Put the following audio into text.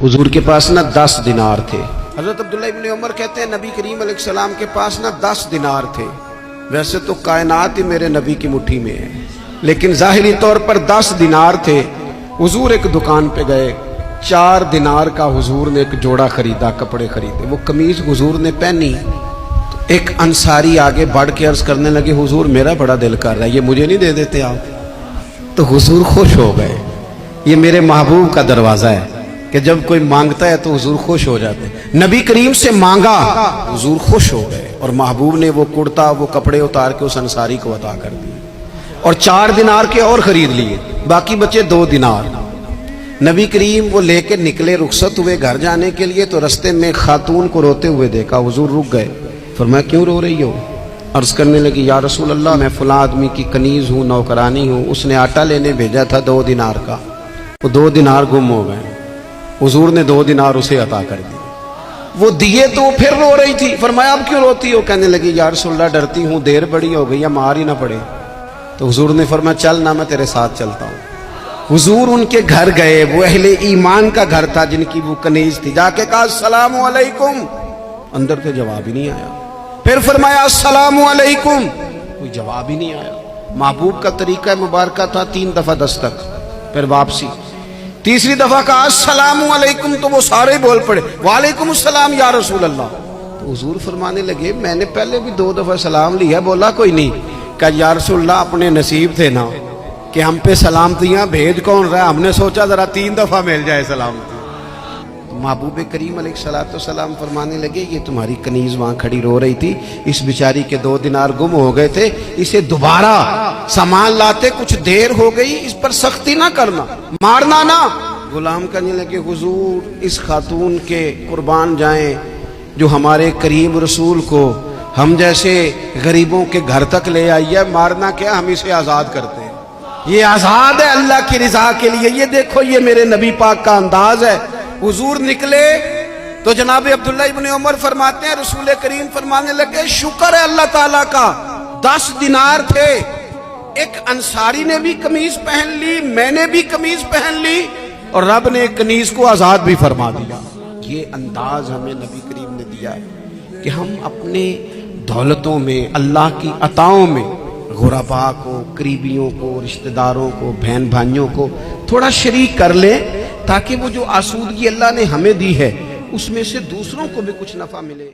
हुजूर के पास ना 10 दिनार थे। हजरत अब्दुल्लाह इब्न उमर कहते हैं नबी करीम अलैहिस्सलाम के पास ना 10 दिनार थे। वैसे तो कायनात ही मेरे नबी की मुट्ठी में है, लेकिन ज़ाहिरी तौर पर 10 दिनार थे। हुजूर एक दुकान पे गए, 4 दिनार का हुजूर ने एक जोड़ा खरीदा, कपड़े खरीदे। वो कमीज हुजूर ने पहनी तो एक अंसारी आगे बढ़ के अर्ज करने लगे, हुजूर मेरा बड़ा दिल कर रहा है, ये मुझे नहीं दे देते आप? तो हुजूर खुश हो गए। ये मेरे महबूब का दरवाज़ा है कि जब कोई मांगता है तो हुजूर खुश हो जाते हैं। नबी करीम से मांगा, हुजूर खुश हो गए और महबूब ने वो कुर्ता, वो कपड़े उतार के उस अंसारी को अता कर दिए और 4 दिनार के और खरीद लिए, बाकी बचे 2 दिनार। नबी करीम वो लेके निकले, रुखसत हुए घर जाने के लिए, तो रास्ते में खातून को रोते हुए देखा। हुजूर रुक गए, फरमाया क्यों रो रही हो? अर्ज करने लगी, या रसूल अल्लाह मैं फलां आदमी की कनीज हूँ, नौकरानी हूँ, उसने आटा लेने भेजा था 2 दिनार का, वो 2 दिनार गुम हो गए। हुजूर ने 2 दिनार उसे अता कर दिए। वो दिए तो फिर रो रही थी। फरमाया अब क्यों रोती हो? कहने लगी, या रसूल अल्लाह डरती हूँ देर बड़ी हो गई, या मार ही ना पड़े। तो हुजूर ने फरमाया चल ना, मैं तेरे साथ चलता हूँ। हुजूर उनके घर गए, वो अहले ईमान का घर था जिनकी वो कनीज थी। जाके कहा अस्सलामु अलैकुम, अंदर से जवाब ही नहीं आया। फिर फरमाया अस्सलामु अलैकुम, कोई जवाब ही नहीं आया। महबूब का तरीका मुबारक था 3 दफा दस्तक, फिर वापसी। तीसरी दफा कहा अस्सलामु अलैकुम, तो वो सारे बोल पड़े वालेकुम अस्सलाम या रसूल अल्लाह। तो हुजूर फरमाने लगे मैंने पहले भी 2 दफा सलाम लिया, बोला कोई नहीं। कहा या रसूल अल्लाह अपने नसीब थे ना कि हम पे सलामतियां भेज कौन रहा है, हमने सोचा जरा 3 दफा मिल जाए सलामती। महबूब करीम अलैहिस्सलाम फरमाने लगे ये तुम्हारी कनीज वहां खड़ी रो रही थी, इस बेचारी के 2 दिनार गुम हो गए थे, इसे दोबारा सामान लाते कुछ देर हो गई, इस पर सख्ती ना करना, मारना ना। गुलाम कहने लगे हुजूर इस खातून के कुर्बान जाएं जो हमारे करीम रसूल को हम जैसे गरीबों के घर तक ले आई है, मारना क्या, हम इसे आजाद करते हैं, ये आजाद है अल्लाह की रिजा के लिए। ये देखो ये मेरे नबी पाक का अंदाज है। हुजूर निकले तो जनाब अब्दुल्लाह इब्न उमर फरमाते हैं रसूल करीम फरमाने लगे शुक्र है अल्लाह ताला का, 10 दिनार थे, एक अंसारी ने भी कमीज पहन ली, मैंने भी कमीज पहन ली और रब ने कनीज को आजाद भी फरमा दिया। ये अंदाज हमें नबी करीम ने दिया है कि हम अपने दौलतों में, अल्लाह की अताओं में गुरबा को, करीबियों को, रिश्तेदारों को, बहन भाइयों को थोड़ा शरीक कर ले, ताकि वो जो आसूदगी अल्लाह ने हमें दी है उसमें से दूसरों को भी कुछ नफा मिले।